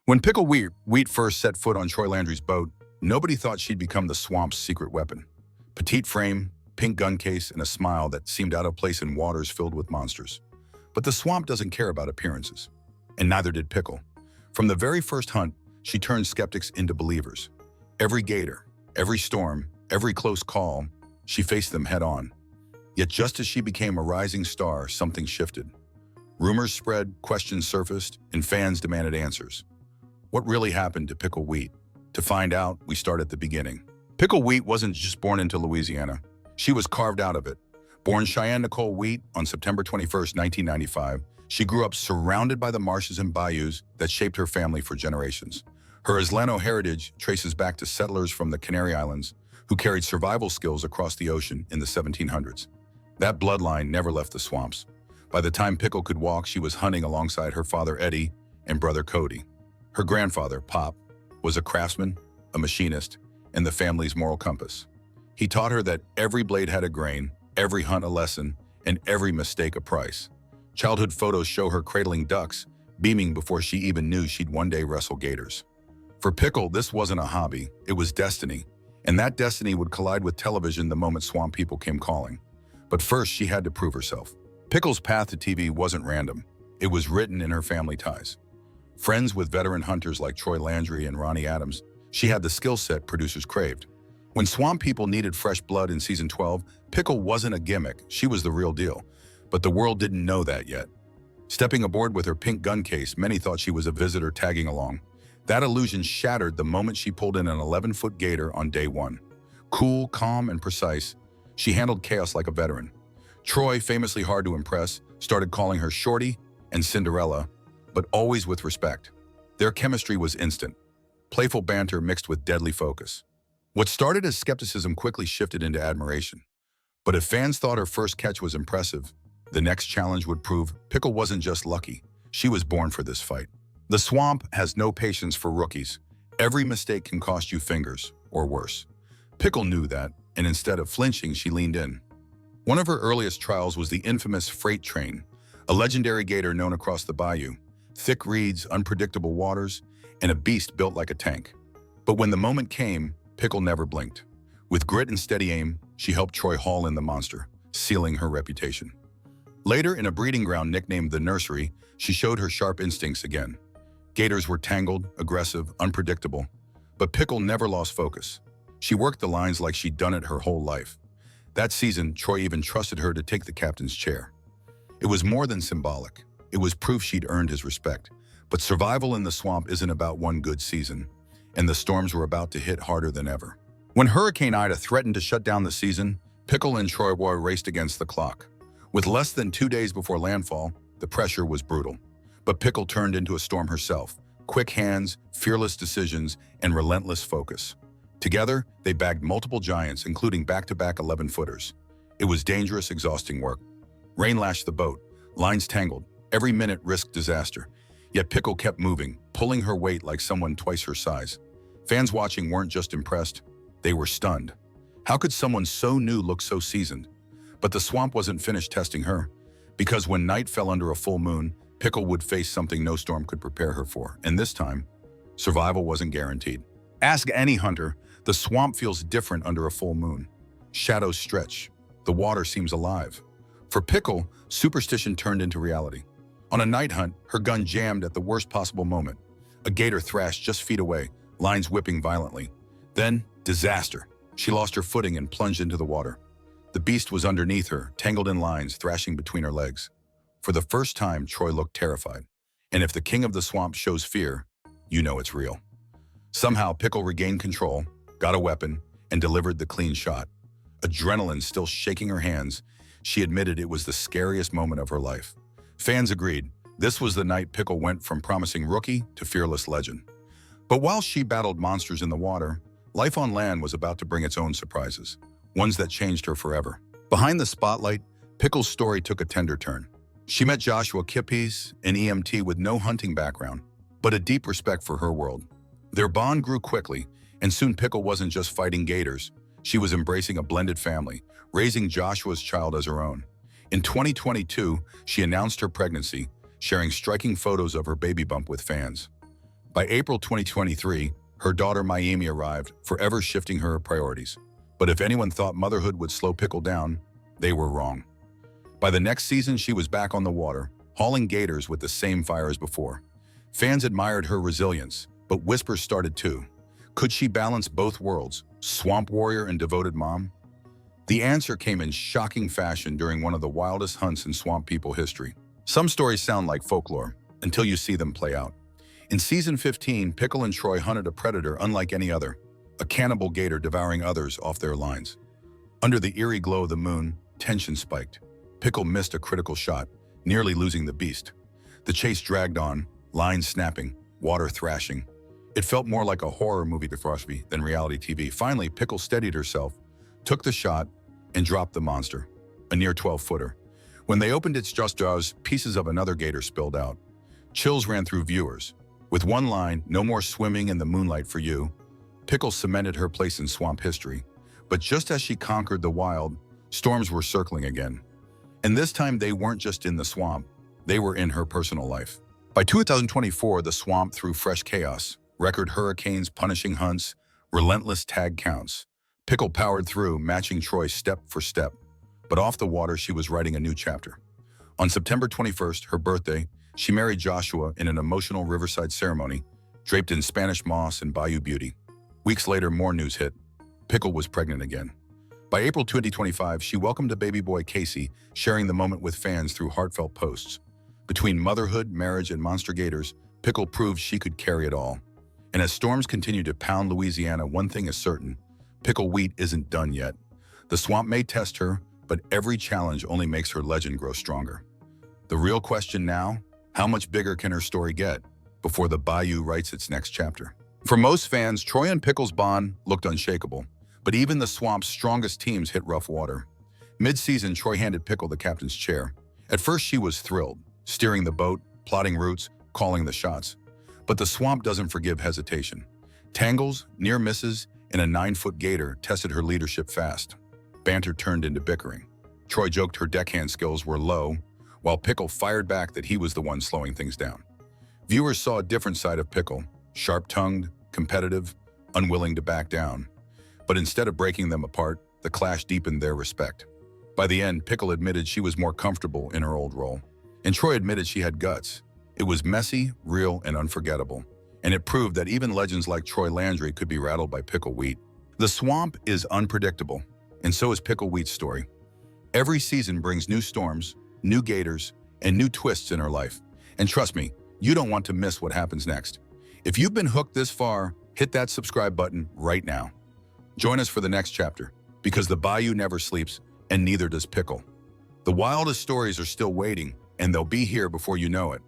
When Pickle Wheat first set foot on Troy Landry's boat, nobody thought she'd become the swamp's secret weapon. Petite frame, pink gun case, and a smile that seemed out of place in waters filled with monsters. But the swamp doesn't care about appearances. And neither did Pickle. From the very first hunt, she turned skeptics into believers. Every gator, every storm, every close call, she faced them head on. Yet just as she became a rising star, something shifted. Rumors spread, questions surfaced, and fans demanded answers. What really happened to Pickle Wheat? To find out, we start at the beginning. Pickle Wheat wasn't just born into Louisiana. She was carved out of it. Born Cheyenne Nicole Wheat on September 21st, 1995, she grew up surrounded by the marshes and bayous that shaped her family for generations. Her Islano heritage traces back to settlers from the Canary Islands who carried survival skills across the ocean in the 1700s. That bloodline never left the swamps. By the time Pickle could walk, she was hunting alongside her father Eddie and brother Cody. Her grandfather, Pop, was a craftsman, a machinist, and the family's moral compass. He taught her that every blade had a grain, every hunt a lesson, and every mistake a price. Childhood photos show her cradling ducks, beaming before she even knew she'd one day wrestle gators. For Pickle, this wasn't a hobby, it was destiny, and that destiny would collide with television the moment swamp people came calling. But first, she had to prove herself. Pickle's path to TV wasn't random. It was written in her family ties. Friends with veteran hunters like Troy Landry and Ronnie Adams, she had the skill set producers craved. When swamp people needed fresh blood in season 12, Pickle wasn't a gimmick, she was the real deal. But the world didn't know that yet. Stepping aboard with her pink gun case, many thought she was a visitor tagging along. That illusion shattered the moment she pulled in an 11-foot gator on day one. Cool, calm, and precise, she handled chaos like a veteran. Troy, famously hard to impress, started calling her Shorty and Cinderella, but always with respect. Their chemistry was instant, playful banter mixed with deadly focus. What started as skepticism quickly shifted into admiration. But if fans thought her first catch was impressive, the next challenge would prove Pickle wasn't just lucky, she was born for this fight. The swamp has no patience for rookies. Every mistake can cost you fingers, or worse. Pickle knew that, and instead of flinching, she leaned in. One of her earliest trials was the infamous freight train, a legendary gator known across the bayou. Thick reeds, unpredictable waters, and a beast built like a tank. But when the moment came, Pickle never blinked. With grit and steady aim, she helped Troy haul in the monster, sealing her reputation. Later, in a breeding ground nicknamed the Nursery, she showed her sharp instincts again. Gators were tangled, aggressive, unpredictable, but Pickle never lost focus. She worked the lines like she'd done it her whole life. That season, Troy even trusted her to take the captain's chair. It was more than symbolic. It was proof she'd earned his respect. But survival in the swamp isn't about one good season, and the storms were about to hit harder than ever. When Hurricane Ida threatened to shut down the season, Pickle and Troy raced against the clock. With less than 2 days before landfall, the pressure was brutal. But Pickle turned into a storm herself. Quick hands, fearless decisions, and relentless focus. Together, they bagged multiple giants, including back-to-back 11-footers. It was dangerous, exhausting work. Rain lashed the boat, lines tangled. Every minute risked disaster. Yet Pickle kept moving, pulling her weight like someone twice her size. Fans watching weren't just impressed, they were stunned. How could someone so new look so seasoned? But the swamp wasn't finished testing her, because when night fell under a full moon, Pickle would face something no storm could prepare her for, and this time, survival wasn't guaranteed. Ask any hunter, the swamp feels different under a full moon. Shadows stretch, the water seems alive. For Pickle, superstition turned into reality. On a night hunt, her gun jammed at the worst possible moment. A gator thrashed just feet away, lines whipping violently. Then, disaster. She lost her footing and plunged into the water. The beast was underneath her, tangled in lines, thrashing between her legs. For the first time, Troy looked terrified. And if the king of the swamp shows fear, you know it's real. Somehow, Pickle regained control, got a weapon, and delivered the clean shot. Adrenaline still shaking her hands, she admitted it was the scariest moment of her life. Fans agreed. This was the night Pickle went from promising rookie to fearless legend. But while she battled monsters in the water, life on land was about to bring its own surprises, ones that changed her forever. Behind the spotlight, Pickle's story took a tender turn. She met Joshua Kippies, an EMT with no hunting background, but a deep respect for her world. Their bond grew quickly, and soon Pickle wasn't just fighting gators. She was embracing a blended family, raising Joshua's child as her own. In 2022, she announced her pregnancy, sharing striking photos of her baby bump with fans. By April 2023, her daughter Miami arrived, forever shifting her priorities. But if anyone thought motherhood would slow Pickle down, they were wrong. By the next season, she was back on the water, hauling gators with the same fire as before. Fans admired her resilience, but whispers started too. Could she balance both worlds, swamp warrior and devoted mom? The answer came in shocking fashion during one of the wildest hunts in swamp people history. Some stories sound like folklore, until you see them play out. In season 15, Pickle and Troy hunted a predator unlike any other, a cannibal gator devouring others off their lines. Under the eerie glow of the moon, tension spiked. Pickle missed a critical shot, nearly losing the beast. The chase dragged on, lines snapping, water thrashing. It felt more like a horror movie to Frosby than reality TV. Finally, Pickle steadied herself, took the shot, and dropped the monster, a near 12-footer. When they opened its jaws, pieces of another gator spilled out. Chills ran through viewers. With one line, "No more swimming in the moonlight for you," Pickle cemented her place in swamp history. But just as she conquered the wild, storms were circling again. And this time they weren't just in the swamp, they were in her personal life. By 2024, the swamp threw fresh chaos, record hurricanes punishing hunts, relentless tag counts. Pickle powered through, matching Troy step for step. But off the water, she was writing a new chapter. On September 21st, her birthday, she married Joshua in an emotional riverside ceremony, draped in Spanish moss and bayou beauty. Weeks later, more news hit. Pickle was pregnant again. By April 2025, she welcomed a baby boy, Casey, sharing the moment with fans through heartfelt posts. Between motherhood, marriage, and monster gators, Pickle proved she could carry it all. And as storms continue to pound Louisiana, one thing is certain: Pickle Wheat isn't done yet. The swamp may test her, but every challenge only makes her legend grow stronger. The real question now: how much bigger can her story get before the bayou writes its next chapter? For most fans, Troy and Pickle's bond looked unshakable, but even the swamp's strongest teams hit rough water. Mid-season, Troy handed Pickle the captain's chair. At first, she was thrilled, steering the boat, plotting routes, calling the shots. But the swamp doesn't forgive hesitation. Tangles, near misses, and a 9-foot gator tested her leadership fast. Banter turned into bickering. Troy joked her deckhand skills were low, while Pickle fired back that he was the one slowing things down. Viewers saw a different side of Pickle: sharp-tongued, competitive, unwilling to back down. But instead of breaking them apart, the clash deepened their respect. By the end, Pickle admitted she was more comfortable in her old role, and Troy admitted she had guts. It was messy, real, and unforgettable, and it proved that even legends like Troy Landry could be rattled by Pickle Wheat. The swamp is unpredictable, and so is Pickle Wheat's story. Every season brings new storms, new gators, and new twists in her life. And trust me, you don't want to miss what happens next. If you've been hooked this far, hit that subscribe button right now. Join us for the next chapter, because the bayou never sleeps, and neither does Pickle. The wildest stories are still waiting, and they'll be here before you know it.